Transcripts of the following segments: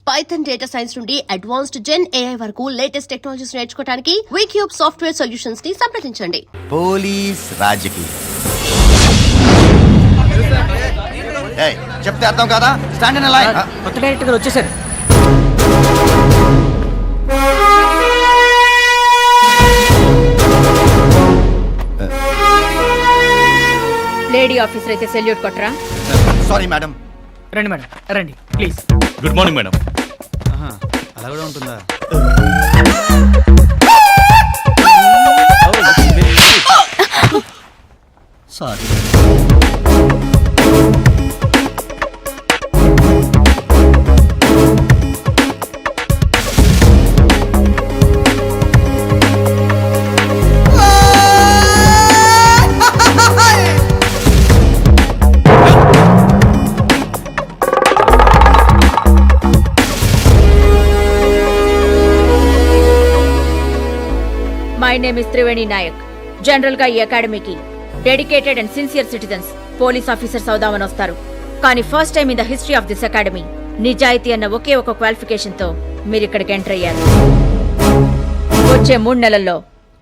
Python data science నుండి advanced gen AI వరకు latest technologies నేర్చుకోవడానికి వీక్యూబ్ సాఫ్ట్వేర్ సొల్యూషన్స్ ని సంప్రదించండి. పోలీస్ రాజకీయ చెప్తే అర్థం కదా. Stand in line. కొత్త డైరెక్టర్ గారు వచ్చేసారు. లేడీ ఆఫీసర్ అయితే సెల్యూట్ కొట్టరా. Sorry madam. రండి మేడం, రండి ప్లీజ్. Good morning madam. అలా కూడా ఉంటుందా? Sorry. My name is Triveni Nayak. General గా ఈ అకాడమీకి dedicated and sincere citizens police officers అవుదామని వస్తారు. కానీ first time in the history of this academy నిజాయితీ అన్న ఒకే ఒక క్వాలిఫికేషన్ తో మీరు ఇక్కడికి ఎంటర్ అయ్యారు. వచ్చే 3 నెలల్లో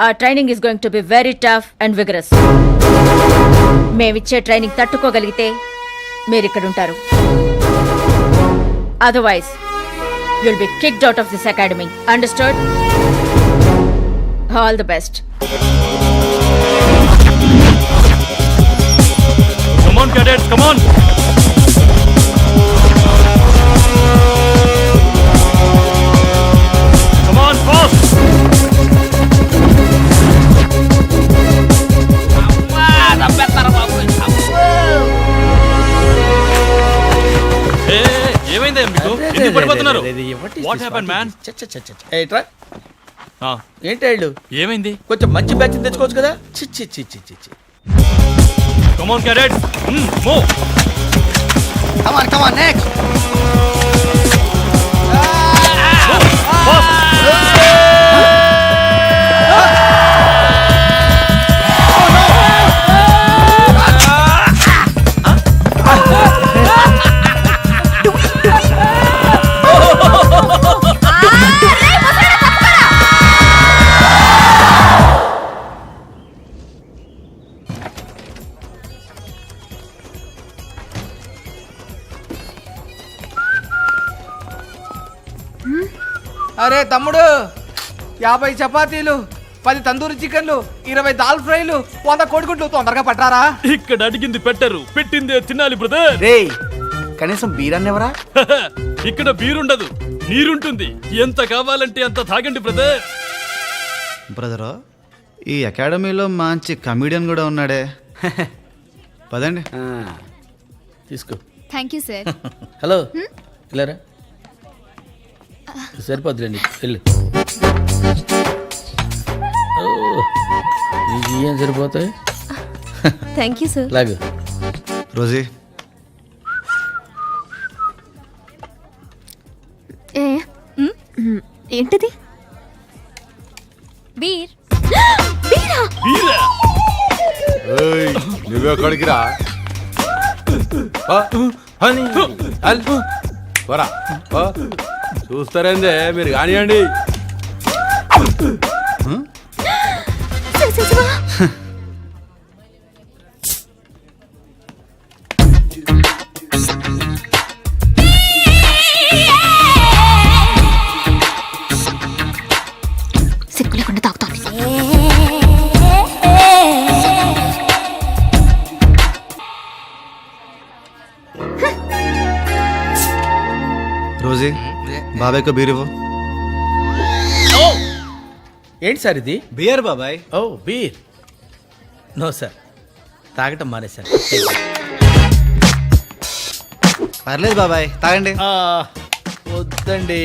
ఆ training is going to be very tough and vigorous. మేమిచ్చే ట్రైనింగ్ తట్టుకోగలిగితే మీరు ఇక్కడ ఉంటారు. Otherwise you'll be kicked out of this academy. Understood? All the best. Come on cadets, come on. Come on fast. ఏమైందా మీకు? ఎందుకు పడిపోతున్నారు? What happened man? ఏట్రా ఏంటి ఏమైంది? కొంచెం మంచి బ్యాచ్ తెచ్చుకోవచ్చు కదా. Come on cadets, move. Come on, next. అరే తమ్ముడు, 50 చపాతీలు, 10 తందూరి చికెన్లు, 20 దాల్ ఫ్రైలు, 100 కోడిగుడ్లు తొందరగా పట్టారా. ఇక్కడ అడిగింది పెట్టరు, పెట్టిందే తినాలి బ్రదర్. రే కనీసం బీర్ అన్నెవరా? ఇక్కడ బీరుండదు, నీరుంటుంది. ఎంత కావాలంటే అంత తాగండి బ్రదర్. బ్రదరు, ఈ అకాడమీలో మంచి కమీడియన్ కూడా ఉన్నాడే. పదండి. తీసుకో. Thank you sir. హలో, ఇలారా. సరిపోద్దులేండి, వెళ్ళు. నీకు ఏం సరిపోతాయి? Thank you sir. లాగు. రోజీ, ఏంటిది? బీర్. బీరా? నువ్వెక్కడికి రా? చూస్తారేందే మీరు కానివ్వండి. సిగ్గు లేకుండా తాగుతోంది. రోజీ, బాబాయ్కి బీర్ ఇవ్వు. ఏంటి సార్ ఇది? బియర్ బాబాయ్. ఓ బీర్. నో సార్, తాగటం మానేశాను. పర్లేదు బాబాయ్, తాగండి. వద్దండి,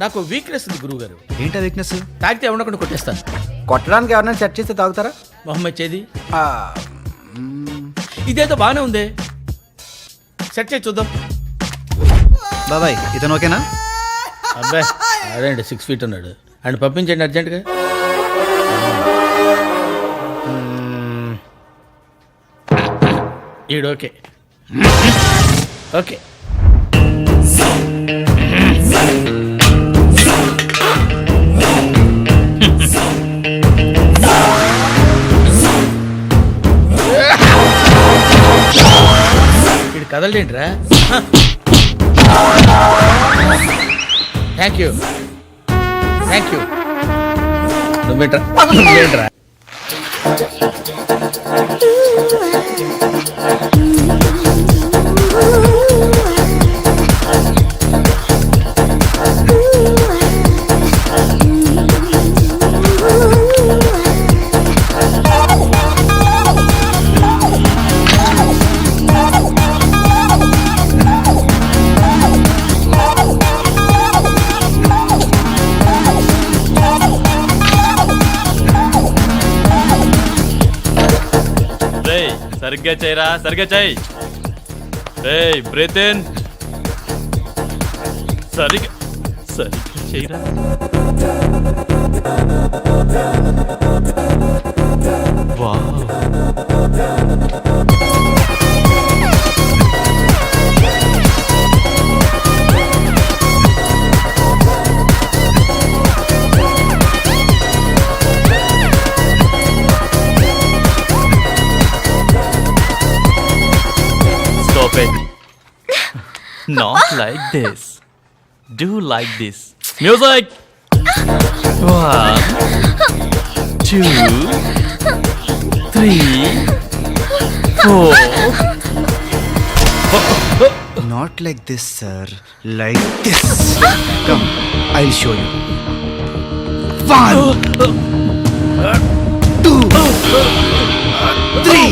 నాకు వీక్నెస్ ఉంది గురువు గారు. ఏంటా వీక్నెస్? తాగితే ఉండకుండా కొట్టేస్తాను. కొట్టడానికి ఎవరైనా సెట్ చేస్తే తాగుతారా? మొహమ్మద్ చేది ఇదేదో బాగానే ఉంది, సెట్ చేసి చూద్దాం. బాబాయ్, ఇతను ఓకేనా? అబ్బాయి అదేండి 6 feet ఉన్నాడు, అండ్ పంపించండి అర్జెంటుగా. ఈడు ఓకే ఓకే. వీడు కదలలేంట్రా. థ్యాంక్ యూ నువ్వేంట్రా. రేయ్ సరిగ్గా చేయరా, సరిగ్గా చేయి. రేయ్ బ్రీత్ ఇన్. సరిగ్గా చేయరా. Wow. Stop it. Not like this. Do like this. Music. 1, 2, 3, 4. Not like this sir, like this. Come, I show you. 1 2 3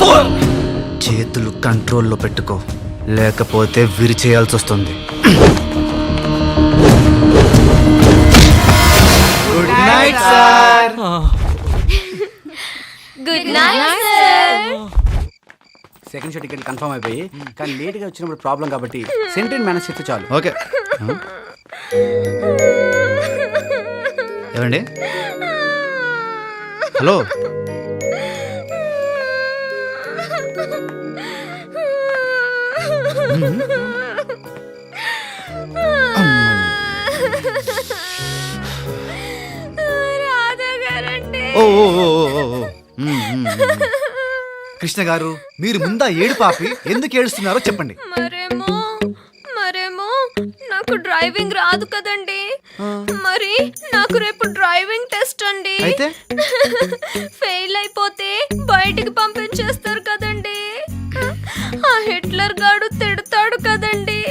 4. చేతులు కంట్రోల్లో పెట్టుకో, లేకపోతే విరిచేయాల్సి వస్తుంది. Good night sir. Good night sir. Second show ticket confirm అయిపోయి, కానీ late గా వచ్చినప్పుడు problem కాబట్టి సెంట్రీని మేనేజ్ చేస్తే చాలు. ఓకే. ఏమండి? హలో. ఓ ఓ ఓ ఓ ఓ. కృష్ణ గారు, మీరు ముందా ఏడు పాపి ఎందుకు ఏడుస్తున్నారో చెప్పండి. మరేమో నాకు డ్రైవింగ్ రాదు కదండి. మరి నాకు రేపు డ్రైవింగ్ టెస్ట్ అండి. అయితే ఫెయిల్ అయిపోతే బయటికి పంపించేస్తారు కదండి. ఆ హిట్లర్ గాడు తిడతాడు కదండి.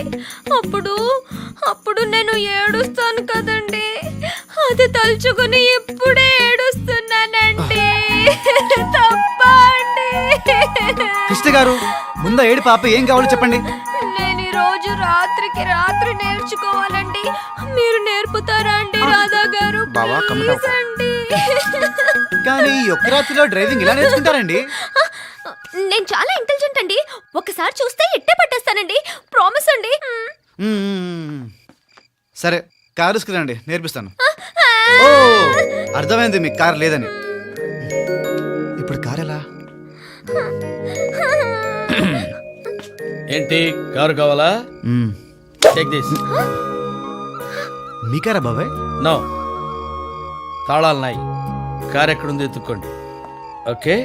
అప్పుడు నేను ఏడుస్తాను కదండి. అది తలుచుకుని ఇప్పుడే ఏడుస్తున్నానండి. తప్ప అండి. కృష్ణ గారు, ముందా ఏడు పాపి ఏం కావాలో చెప్పండి. నేను ఈ రోజు రాత్రి నేర్చుకోవాలండి. మీరు నేర్పుతారా అండి రాధా గారు? బావా, ప్లీజ్ అండి. కానీ ఈ ఒక్క రాత్రిలో డ్రైవింగ్ ఇలా నేర్చుకుంటారండి? నేను చాలా ఇంటెలిజెంట్ అండి. ఒకసారి చూస్తే ఇట్టే పట్టేస్తానండి. ప్రామిస్ అండి. సరే, కారు తీసుకురండి, నేర్పిస్తాను. ఓ, అర్థమైంది మీకు కారు లేదని. ఇప్పుడు కారు ఎలా? ఏంటి, కారు కావాలా? Take this. మీ కారా బాబాయ్? నో, తాళాలు నాయి. కారు ఎక్కడుంది ఎత్తుక్కోండి. ఓకే.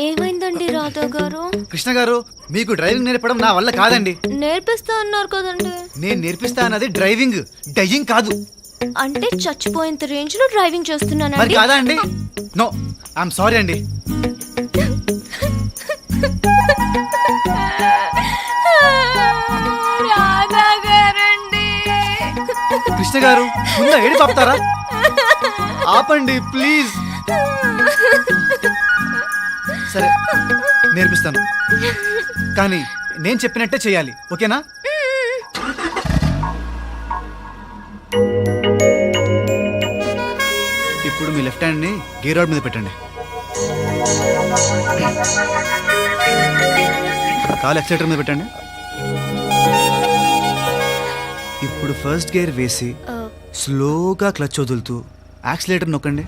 ఏమైందండి రాధా గారు? కృష్ణ గారు, మీకు డ్రైవింగ్ నేర్పడం నా వల్ల కాదండి. నేర్పిస్తా అన్నారు కదండి. నేను నేర్పిస్తా అన్నది డ్రైవింగ్, డయ్యింగ్ కాదు. అంటే చచ్చిపోయేంత రేంజ్ లో డ్రైవింగ్ మరి చేస్తున్నానండి. కాదా అండి? నో, ఐఎమ్ సారీ అండి. రాధా గారండి. కృష్ణ గారు, ముందా ఏడు పాపుతారా? ఆపండి ప్లీజ్. సరే, నేర్పిస్తాను, కానీ నేను చెప్పినట్టే చేయాలి. ఓకేనా? ఇప్పుడు మీ లెఫ్ట్ హ్యాండ్ ని గేర్ రాడ్ మీద పెట్టండి. కాలు ఎక్సైటర్ మీద పెట్టండి. ఇప్పుడు ఫస్ట్ గేర్ వేసి స్లోగా క్లచ్ వదులుతూ యాక్సిలేటర్ నొక్కండి.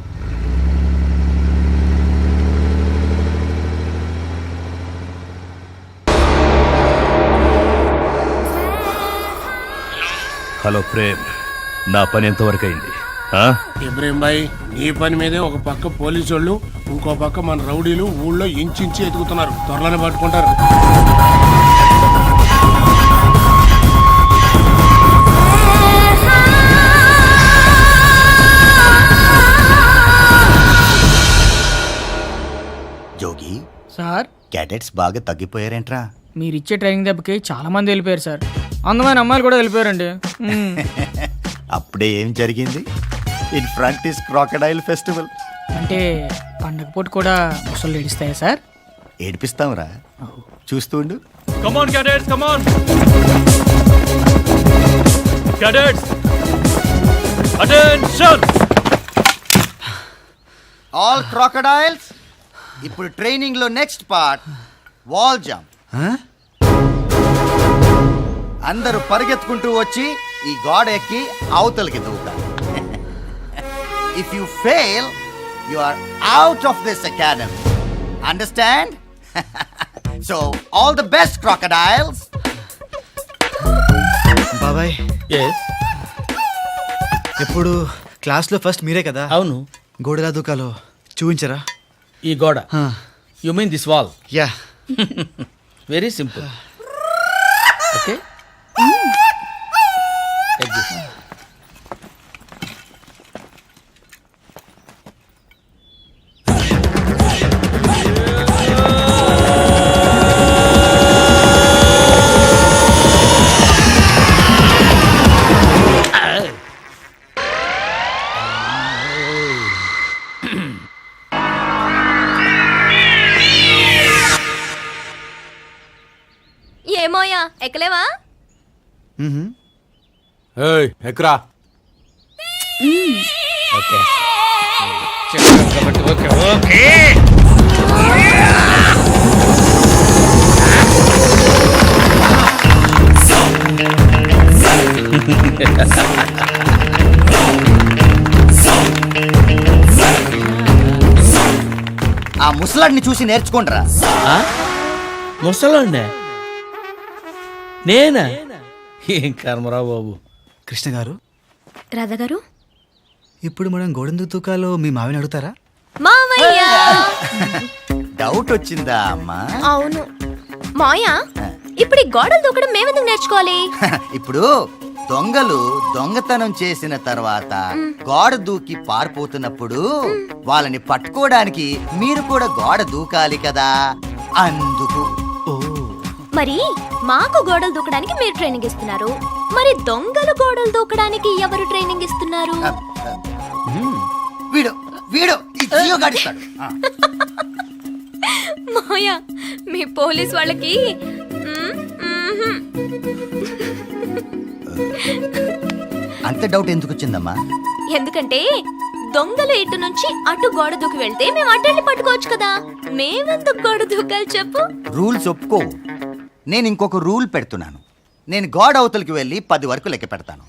హలో ప్రేమ్, నా పని ఎంతవరకు అయింది? ఇబ్రహీం భాయ్, నీ పని మీదే ఒక పక్క పోలీసు వాళ్ళు, ఇంకో పక్క మన రౌడీలు ఊళ్ళో ఇంచి ఎదుగుతున్నారు. త్వరలోనే పట్టుకుంటారు. జోగి, సార్ క్యాడెట్స్ బాగా తగ్గిపోయారేంట్రా? మీరు ఇచ్చే ట్రైనింగ్ దెబ్బకి చాలా మంది వెళ్ళిపోయారు సార్. అందమైన అమ్మాయిలు కూడా వెళ్ళిపోయారండి. అప్పుడే ఏం జరిగింది? In front is crocodile festival. అంటే పండగ పూట కూడా ముసళ్ళు ఏడుస్తాయా సార్? ఏడిపిస్తాంరా, చూస్తూ ఉండు. Come on, cadets, come on. Cadets, attention. All crocodiles, ఇప్పుడు ట్రైనింగ్ లో నెక్స్ట్ పార్ట్ వాల్ జంప్. అందరూ పరిగెత్తుకుంటూ వచ్చి ఈ గోడ ఎక్కి అవతలకి దూకాలి. If you fail you are out of this academy. Understand? So all the best crocodiles. బాబాయ్, ఎప్పుడు క్లాస్లో ఫస్ట్ మీరే కదా? అవును. గోడలా దూకాలో చూపించరా? ఈ గోడ, you mean this wall? Yeah. Very simple. Okay, ఏమోయా ఎక్కలేవా? ఏయ్, ఎక్కరా. ఓకే. ఆ ముసలాడిని చూసి నేర్చుకోండిరా. ముసలండి నేనా? ఏం కర్మరావు బాబు. కృష్ణ గారు, రాధా గారు, ఇప్పుడు మనం గోడెందుకు దూకాలో మీ మావిని అడుగుతారా? మావయ్య. డౌట్ వచ్చిందా అమ్మా? అవును మాయా, ఇప్పుడు ఈ గోడలు దూకడం మేమెందుకు నేర్చుకోవాలి? ఇప్పుడు దొంగలు దొంగతనం చేసిన తర్వాత గోడ దూకి పారిపోతున్నప్పుడు వాళ్ళని పట్టుకోవడానికి మీరు కూడా గోడ దూకాలి కదా, అందుకు. మరి మాకు గోడలు దూకడానికి మీరు ట్రైనింగ్ ఇస్తున్నారు, మరి దొంగలు గోడలు దూకడానికి ఎవరు ట్రైనింగ్ ఇస్తున్నారు? వీడు వీడు ఈ జియో గాడిస్తాడు. మాయా, మీ పోలీస్ వాళ్ళకి అంత డౌట్ ఎందుకు వచ్చిందమ్మా? ఎందుకంటే దొంగలు ఇటు నుంచి అటు గోడ దూకి వెళ్తే మేము అటెళ్ళి పట్టుకోవచ్చు కదా, మేమెందుకు గోడ దూకాలి చెప్పు? రూల్స్ ఒప్పుకోవు. నేను ఇంకొక రూల్ పెడుతున్నాను. నేను గోడ అవతలకి వెళ్ళి 10 వరకు లెక్క పెడతాను.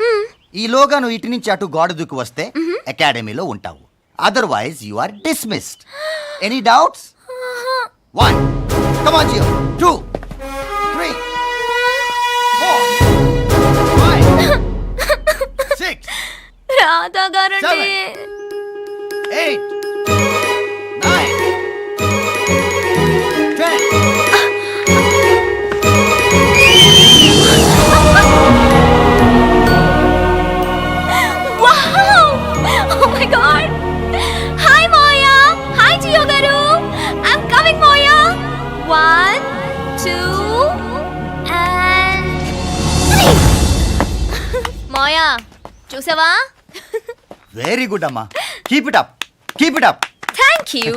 ఈలోగా నువ్వు ఇటు నుంచి అటు గోడ దూకి వస్తే అకాడమీలో ఉంటావు. Otherwise you are dismissed. Any doubts? 1 come on జియో, 2 3 4 5 6 రాధా గారండి. 8 9 10. మాయా, చూసావా? వెరీ గుడ్ అమ్మా. Keep it up, keep it up. Thank you.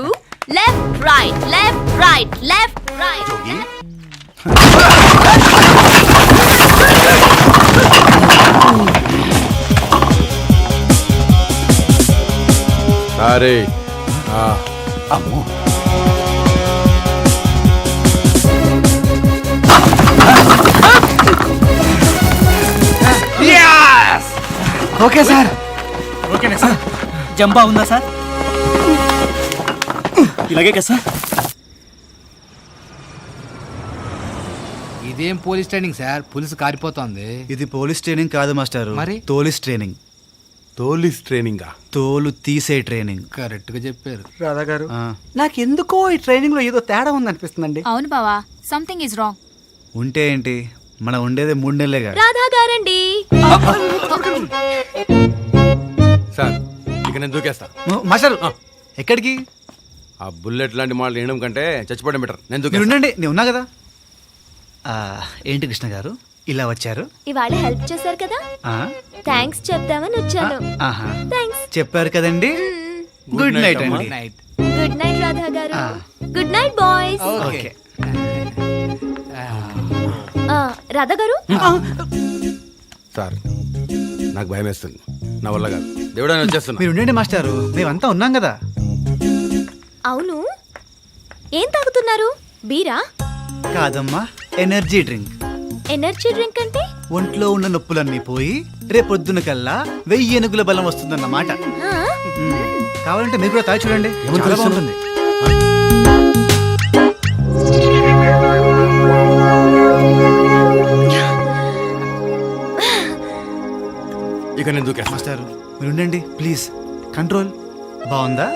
Left right, left right, left right. Jogi, సరే. అమ్మో, ఓకే సార్. ఓకేనా సార్? జంబా ఉందా సార్? ఇలాగే కదా సార్? ఇదేం పోలీస్ ట్రైనింగ్ సార్, పులిసు కారిపోతోంది. ఇది పోలీస్ ట్రైనింగ్ కాదు మాస్టారు, మరి? తోలిస్ ట్రైనింగ్. తోలిస్ ట్రైనింగా? తోలు తీసే ట్రైనింగ్. కరెక్ట్ గా చెప్పారు. రాధా గారు, ఆ, నాకెందుకో ఈ ట్రైనింగ్ లో ఏదో తేడా ఉంది అనిపిస్తుందండి. అవును బావా, సంథింగ్ ఇస్ రాంగ్. ఉంటే ఏంటి, మనం ఉండేదే 3 నెలలేగా. రాధా గారండి. సార్ ఇక నేను దూకేస్తా. మాస్టారు ఎక్కడికి? ఆ బుల్లెట్ లాంటి మాటలు వినడం కంటే చచ్చిపోవడం బెటర్. నేను మీరు దూకేస్తా. ఉండండి, నేను ఉన్నా కదా. ఏంటి కృష్ణ గారు ఇలా వచ్చారు? ఇవాళ హెల్ప్ చేశారు కదా, ఆ, థ్యాంక్స్ చెప్దామని వచ్చాను. ఆహా, థ్యాంక్స్. చెప్పారు కదండి. గుడ్ నైట్ అండి. నైట్. గుడ్ నైట్ రాధా గారు. ఆ. Good night boys. Okay. Radha గారు, సార్ నాకు భయం వేస్తుంది, నా వల్ల కాదు. దేవుడని వచ్చేస్తున్నా. మీరు ఉండండి మాస్టారు, మేమంతా ఉన్నాం కదా. అవును ఏం తాగుతున్నారు? బీరా? కాదమ్మా, ఎనర్జీ డ్రింక్. ఎనర్జీ డ్రింక్ అంటే? ఒంట్లో ఉన్న నొప్పులన్నీ పోయి రేపొద్దున కల్లా 1000 ఏనుగుల బలం వస్తుందన్నమాట. ఆ? కావాలంటే మీరు కూడా తాగి చూడండి, చాలా బాగుంటుంది. ఇక నేను దూకేస్తా. మాస్టారు మీరు ఉండండి ప్లీజ్. కంట్రోల్. బాగుందా?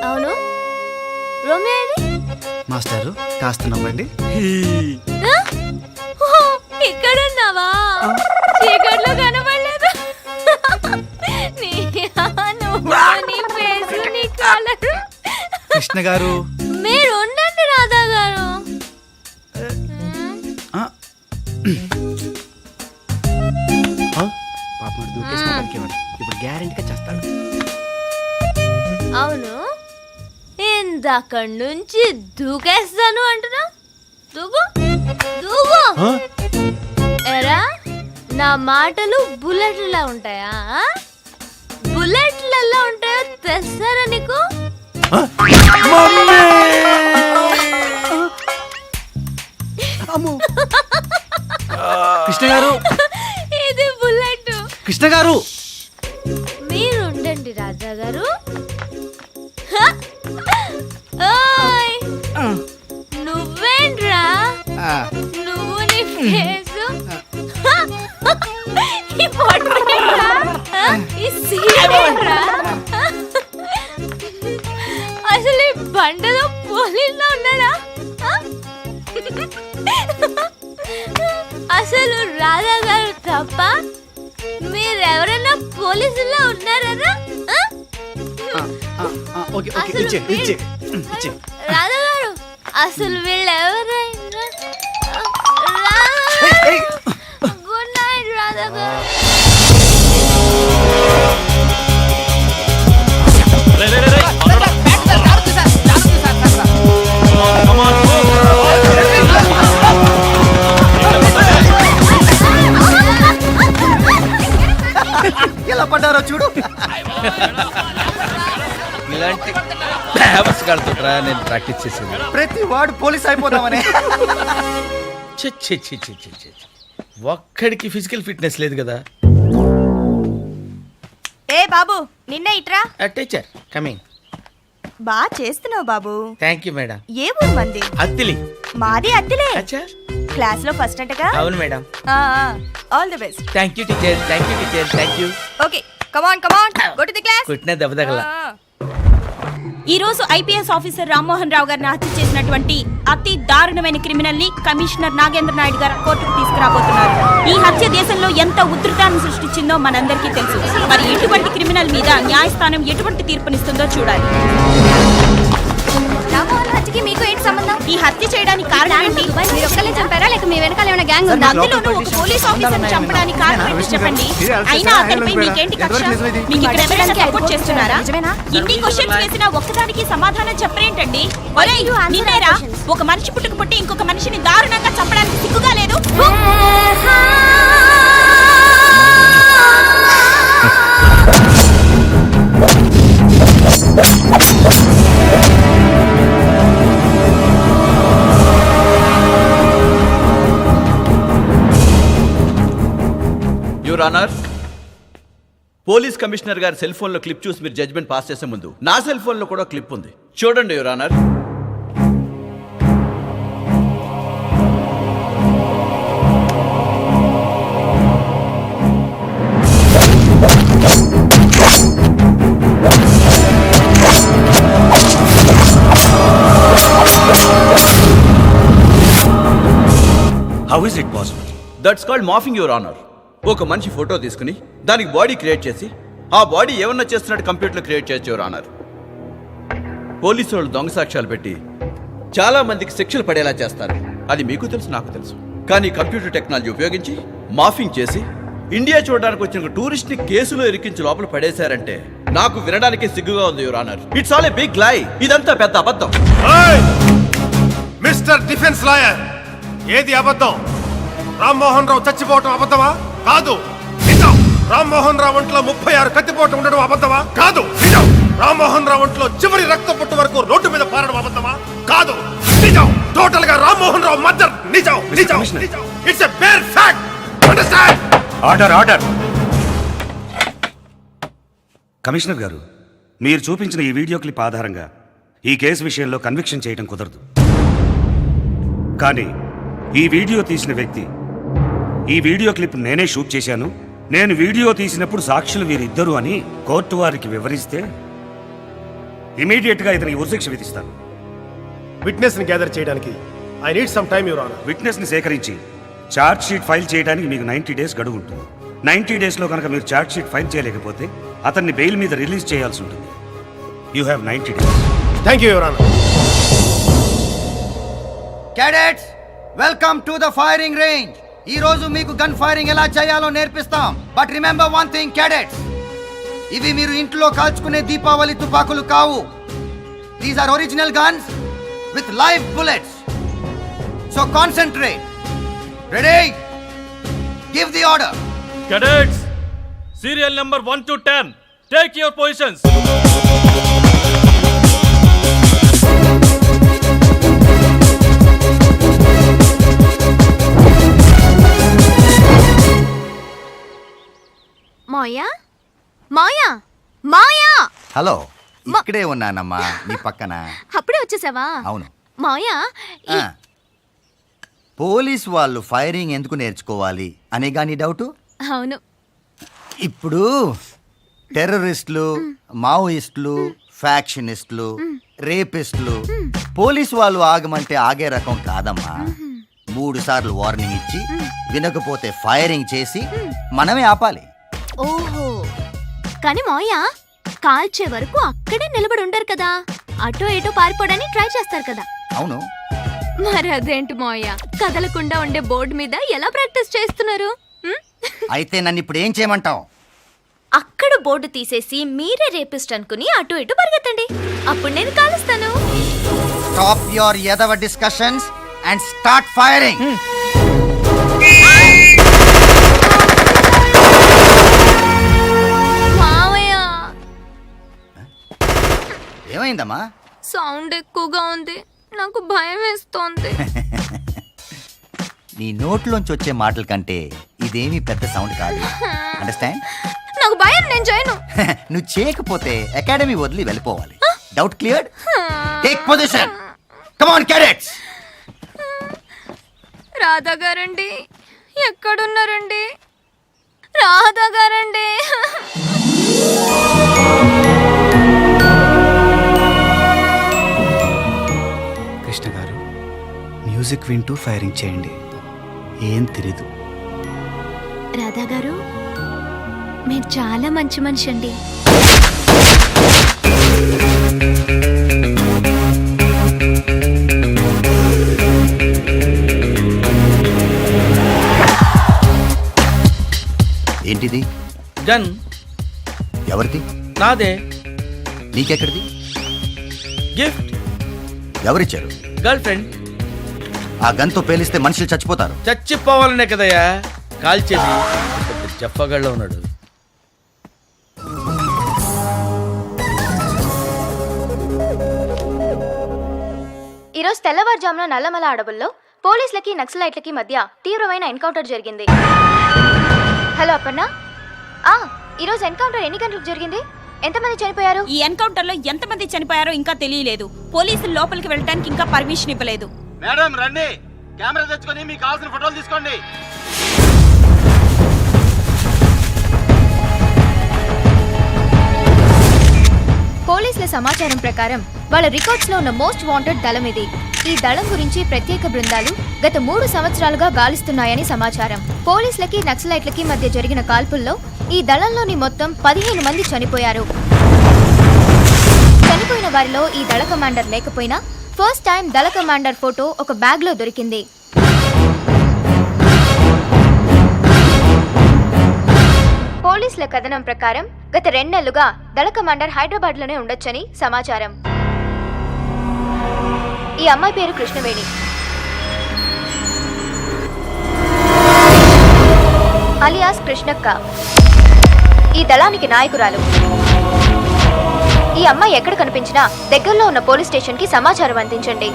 అవును రోమియో ఏది? మాస్టారు కాస్త నవ్వండి. ఆ? ఓహో, ఇక్కడున్నావా? చీకట్లో కనబడలేదు. నీ ఫేసు, నీ కలరు. కృష్ణ గారు మీరు ఉండండి రాధా గారు. ఆ, పాప మరి దూకేసిన పలికేవాడు. ఇప్పుడు గ్యారెంటీగా చేస్తాడు. అవును ఇందక్కడి నుంచి దూకేస్తాను అంటున్నా. దూకు దూకు. ఎరా నా మాటలు బుల్లెట్లా ఉంటాయా? బుల్లెట్లలో ఉంటాయో తెస్తారా నీకు? కృష్ణ గారు, ఇది బుల్లెట్. కృష్ణ గారు మీరు ఉండండి రాజా గారు. ఓయ్ నువ్వేంట్రా? నువ్వు నీ ఫేసు, ఈ పొట్టేంట్రా? ఈ సీరేంట్రా? అసలు ఈ బండలో పోలీసులో ఉన్నాడా? అసలు రాధా గారు తప్ప మీరెవరైనా పోలీసుల్లో ఉన్నారా? ఓకే ఓకే, ఇచ్చే ఇచ్చే ఇచ్చే. రాధా గారు అసలు వీళ్ళెవరైనా? గుడ్ నైట్ రాధా గారు. ఎలా పడ్డారో చూడు. ఇలాంటి బ్యాబస్ కడుతుంటారా నేను ప్రాక్టీస్ చేసేది. ప్రతి వాడు పోలీస్ అయిపోదామని. ఛీ, ఛీ, ఛీ, ఛీ, ఛీ, ఛీ. ఒక్కడికి ఫిజికల్ ఫిట్నెస్ లేదు కదా. ఏ బాబు నిన్నే ఇట్రా. Teacher coming. బా చేస్తున్నావు బాబు. Thank you madam. ఏ ఊరు మంది? అత్తిలి. మాది అత్తిలే. అచ్చా క్లాస్ లో ఫస్ట్ అంటగా? అవును madam. All the best. Thank you teacher, thank you teacher, thank you. Okay come on go to the class. కొట్టిన దెబ్బ తగల. ఈ రోజు ఐపీఎస్ ఆఫీసర్ రామ్మోహన్ రావు గారిని హత్య చేసినటువంటి అతి దారుణమైన క్రిమినల్ ని కమిషనర్ నాగేంద్ర నాయుడు గారు కోర్టుకు తీసుకురాబోతున్నారు. ఈ హత్య దేశంలో ఎంత ఉధృతాన్ని సృష్టించిందో మనందరికీ తెలుసు. మరి ఇటువంటి క్రిమినల్ మీద న్యాయస్థానం ఎటువంటి తీర్పునిస్తుందో చూడాలి. రామ్మోహన్ హత్యకి మీకు ఏంటి సంబంధం? ఈ హత్య చేయడానికి కారణం ఏంటి? మీరు ఒక్కలే చంపారా లేక మీ వెనకాల ఏమైనా గ్యాంగ్ ఉందా? అందులోనూ ఒక పోలీస్ ఆఫీసర్ చంపడానికి కారణం ఏంటి చెప్పండి. అయినా అతనిపై మీకేంటి కక్ష? మీకు ఇక్కడ ఎవరైనా సపోర్ట్ చేస్తున్నారా? ఇన్ని క్వశ్చన్స్ వేసినా ఒక్కదానికి సమాధానం చెప్పరేంటండి? ఒరేయ్ నిన్నేరా ఒక మనిషి పుట్టుకు ఇంకొక మనిషిని దారుణంగా చంపడానికి సిగ్గుగా లేదు? యువర్ ఆనర్, పోలీస్ కమిషనర్ గారి సెల్ ఫోన్లో క్లిప్ చూసి మీరు జడ్జ్మెంట్ పాస్ చేసే ముందు నా సెల్ ఫోన్లో కూడా క్లిప్ ఉంది, చూడండి your honour. How is it possible? That's called morphing your honour. ఒక మనిషి ఫోటో తీసుకుని దానికి బాడీ క్రియేట్ చేసి ఆ బాడీ ఏమన్నా చేస్తున్నట్టు కంప్యూటర్లో క్రియేట్ చేయొచ్చు యువర్ ఆనర్. పోలీసు వాళ్ళు దొంగ సాక్ష్యాలు పెట్టి చాలా మందికి శిక్షలు పడేలా చేస్తారు, అది మీకు తెలుసు నాకు తెలుసు. కానీ కంప్యూటర్ టెక్నాలజీ ఉపయోగించి మాఫింగ్ చేసి ఇండియా చూడడానికి వచ్చిన టూరిస్ట్ ని కేసులో ఇరికించి లోపల పడేశారంటే నాకు వినడానికి సిగ్గుగా ఉంది your honour. It's all a big lie. ఇదంతా పెద్ద అబద్ధం. మిస్టర్ డిఫెన్స్ లాయర్, ఏది అబద్ధం? రామ్మోహన్ రావు చచ్చిపోవటం అబద్ధమా? కాదు, నిజం. రామ్మోహన్ రావు ఒంట్లో 36 కత్తిపోటు ఉండడం అబద్ధమా? కాదు, నిజం. రామ్మోహన్ రావు ఒంట్లో చివరి రక్త పొట్టు వరకు రోడ్డు మీద పారడం అబద్ధమా? కాదు, నిజం. టోటల్ గా రామ్మోహన్ రావు మర్డర్ నిజం. నిజం. It's a bare fact. Understand? Order, order. Commissioner garu, మీరు చూపించిన ఈ వీడియో క్లిప్ ఆధారంగా ఈ కేసు విషయంలో కన్విక్షన్ చేయడం కుదరదు. కానీ ఈ వీడియో తీసిన వ్యక్తి, ఈ వీడియో క్లిప్ నేనే షూట్ చేశాను, నేను వీడియో తీసినప్పుడు సాక్షులు వీరిద్దరు అని కోర్టు వారికి వివరిస్తే ఇమీడియట్ గా ఇతనికి ఉరిశిక్ష విధిస్తాను. విట్నెస్ ని గ్యాదర్ చేయడానికి I need some time your honour. Witness ని సేకరించి ఛార్జ్ షీట్ ఫైల్ చేయడానికి మీకు 90 డేస్ గడువు ఉంటుంది. 90 డేస్ లో కనుక మీరు ఛార్జ్ షీట్ ఫైల్ చేయలేకపోతే అతన్ని బెయిల్ మీద రిలీజ్ చేయాల్సి ఉంటుంది. You have 90 days. Thank you your honour. Cadets, welcome to the firing range. ఈ రోజు మీకు గన్ ఫైరింగ్ ఎలా చేయాలో నేర్పిస్తాం. But remember one thing cadets, ఇవి మీరు ఇంట్లో కాల్చుకునే దీపావళి తుపాకులు కావు. These are original guns with live bullets. So concentrate. Ready? Give the order. Cadets, serial number 1 to 10, take your positions. Maya, Maya, Maya. Hello, ఇక్కడే ఉన్నానమ్మా, నీ పక్కన. అప్పుడే వచ్చేసావా? అవును. మాయా, పోలీస్ వాళ్ళు ఫైరింగ్ ఎందుకు నేర్చుకోవాలి అనే గానీ డౌటు? అవును. ఇప్పుడు టెర్రరిస్టులు, మావోయిస్టులు, ఫ్యాక్షనిస్టులు, రేపిస్టులు పోలీసు వాళ్ళు ఆగమంటే ఆగే రకం కాదమ్మా. 3 సార్లు వార్నింగ్ ఇచ్చి వినకపోతే ఫైరింగ్ చేసి మనమే ఆపాలి. ఓహో, కానీ మాయా కాల్చే వరకు అక్కడే నిలబడి ఉండరు కదా, అటో ఇటో పారిపోవడానికి ట్రై చేస్తారు కదా. అవును. మరి అదేంటి మాయా, కదలకుండా ఉండే బోర్డు మీద ఎలా ప్రాక్టీస్ చేస్తున్నారు? అయితే నన్ను ఇప్పుడు ఏం చేయమంటావు? అక్కడ బోర్డు తీసేసి మీరే రేపిస్ట్ అనుకుని అటు ఇటు పరిగెత్తండి, అప్పుడు నేను కాలుస్తాను. స్టాప్ యువర్ ఎదవ డిస్కషన్స్ అండ్ స్టార్ట్ ఫైరింగ్. మావయ్య, ఏమైందమ్మా? సౌండ్ ఎక్కువగా ఉంది, నాకు భయం వేస్తోంది. నీ నోట్లోంచి వచ్చే మాటల కంటే ఇదేమీ పెద్ద సౌండ్ కాదు. అండర్స్టాండ్? నాకు భయం, నేను చేయను. నువ్వు చేయకపోతే అకాడమీ వదిలి వెళ్ళిపోవాలి. Doubt cleared? Take position. Come on cadets. Radha గారండి, ఎక్కడున్నారండి? రాధా గారండి. కృష్ణ గారు, మ్యూజిక్ వింటూ ఫైరింగ్ చేయండి, ఏం తెలీదు. రాధా గారు, మీరు చాలా మంచి మనిషి అండి. ఏంటిది? గన్. ఎవరిది? నాదే. నీకెక్కడిది? గిఫ్ట్. ఎవరిచ్చారు? Girl friend. ఆ గన్తో పేలిస్తే మనుషులు చచ్చిపోతారు. చచ్చిపోవాలనే కదయ్యా కాల్చేది. చెప్పగళ్ళ ఉన్నాడు. ఈరోజు తెల్లవారుజామున నల్లమల అడవుల్లో పోలీసులకి నక్సలైట్లకి మధ్య తీవ్రమైన ఎన్కౌంటర్ జరిగింది. హలో అపర్ణ. ఈరోజు ఎన్కౌంటర్ ఎన్ని గంటలకు జరిగింది? ఎంతమంది చనిపోయారు? ఈ ఎన్కౌంటర్ లో ఎంతమంది చనిపోయారో ఇంకా తెలియలేదు. పోలీసులు లోపలికి వెళ్ళడానికి ఇంకా పర్మిషన్ ఇవ్వలేదు. మేడం రండి, కెమెరా తెచ్చుకొని మీకు కావాల్సిన ఫోటోలు తీసుకోండి. పోలీసుల సమాచారం ప్రకారం వాళ్ళ రికార్డ్స్ లో ఉన్న మోస్ట్ వాంటెడ్ దళం ఇది. ఈ దళం గురించి ప్రత్యేక బృందాలు గత 3 సంవత్సరాలుగా గాలిస్తున్నాయని సమాచారం. పోలీసులకి నక్సలైట్లకి మధ్య జరిగిన కాల్పుల్లో ఈ దళంలోని మొత్తం 15 మంది చనిపోయారు. చనిపోయిన వారిలో ఈ దళ కమాండర్ లేకపోయినా ఫస్ట్ టైం దళ కమాండర్ ఫోటో ఒక బ్యాగ్ లో దొరికింది. పోలీసుల కథనం ప్రకారం గత 2 నెలలుగా దళ కమాండర్ హైదరాబాద్ లోనే ఉండొచ్చని సమాచారం. ఈ అమ్మాయి పేరు కృష్ణవేణి. అలియాస్ కృష్ణక్క. ఈ దళానికి నాయకురాలు. ఈ అమ్మాయి ఎక్కడ కనిపించినా దగ్గరలో ఉన్న పోలీస్ స్టేషన్ కి సమాచారం అందించండి.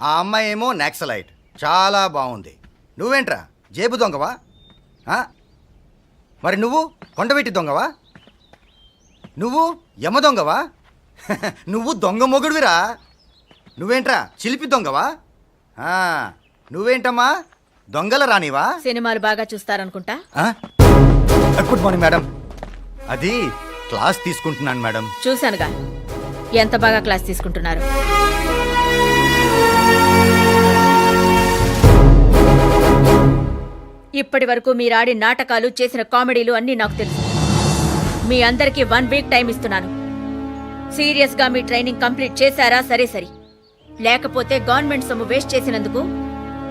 ఆ అమ్మాయి ఏమో నక్సలైట్, చాలా బాగుంది. నువ్వేంట్రా జేబు దొంగవా? మరి నువ్వు కొండవీటి దొంగవా? నువ్వు యమ దొంగవా? నువ్వు దొంగ మొగుడువిరా. నువ్వేంట్రా చిలిపి దొంగవా? నువ్వేంటమ్మా దొంగల రానివా? సినిమాలు బాగా చూస్తారనుకుంటా. Good morning madam. అది క్లాస్ తీసుకుంటున్నాను మేడం. చూశానుగా ఎంత బాగా క్లాస్ తీసుకుంటున్నారు. ఇప్పటి వరకు మీరు ఆడిన నాటకాలు, చేసిన కామెడీలు అన్నీ నాకు తెలుసు. మీ అందరికీ 1 వీక్ టైం ఇస్తున్నాను. సీరియస్ గా మీ ట్రైనింగ్ కంప్లీట్ చేశారా? సరే సరి. లేకపోతే గవర్నమెంట్ సొమ్ము వేస్ట్ చేసినందుకు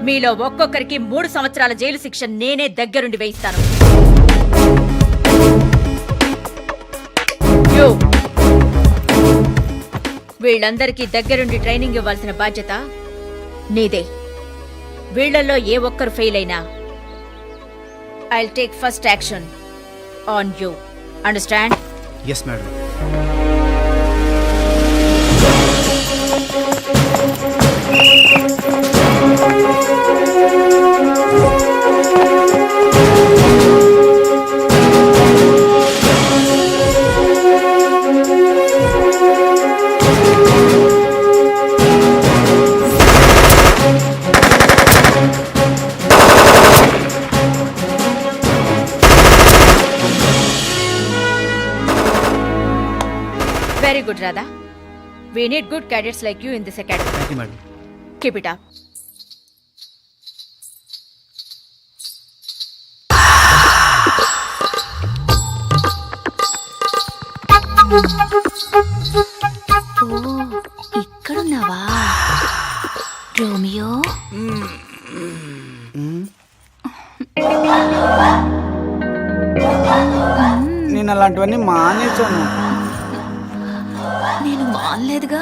మీలో ఒక్కొక్కరికి 3 సంవత్సరాల జైలు శిక్ష నేనే దగ్గరుండి వేయిస్తాను. వీళ్ళందరికీ దగ్గరుండి ట్రైనింగ్ ఇవ్వాల్సిన బాధ్యత నీదే. వీళ్లలో ఏ ఒక్కరు ఫెయిల్ అయినా I'll take first action on you. Understand? Yes, madam. Very good, Radha. We need good cadets like you in this academy. Thank you, madam. Keep it up. ఇక్కడున్నావా రోమియో? నేను అలాంటివన్నీ మానేశాను. నేను మానలేదుగా.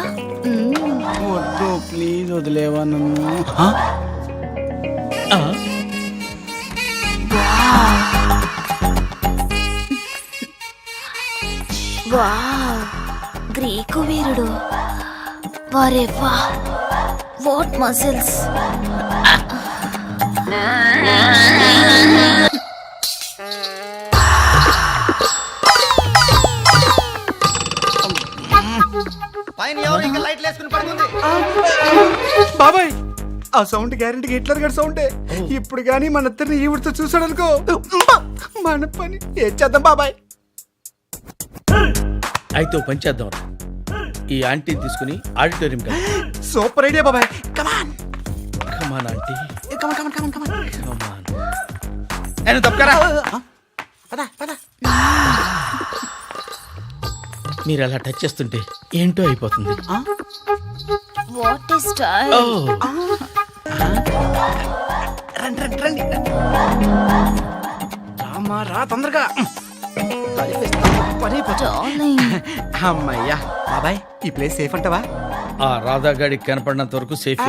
వద్దు ప్లీజ్, వదిలేవా నన్ను. వావ్, గ్రీకు వీరుడు. వారే వా, what muscles. పైన ఎవరు ఇంకా లైట్లు వేసుకుని పడుతుంది? బాబాయ్, ఆ సౌండ్ గ్యారెంటీ హిట్లర్ గారి సౌండే. ఇప్పుడు గానీ మన ఇద్దరిని ఈవిడితో చూసాడు అనుకో, మన పని ఏం చేద్దాం బాబాయ్? అయితే ఓ పని చేద్దాం. ఈ ఆంటీని తీసుకుని ఆడిటోరియం సూపర్ ఐడియా బాబాయ్. కమాన్ కమాన్ ఆంటీ, కమాన్ కమాన్ కమాన్ కమాన్. నేను తప్పకరా. మీరు అలా టచ్ చేస్తుంటే ఏంటో అయిపోతుంది. What is style. రండి రండి రండి రామా రా తొందరగా పని అమ్మయ్యా బాబాయ్ ఈ ప్లేస్ సేఫ్ అంటావా ఆ రాధాగాడికి కనపడినంత వరకు సేఫ్.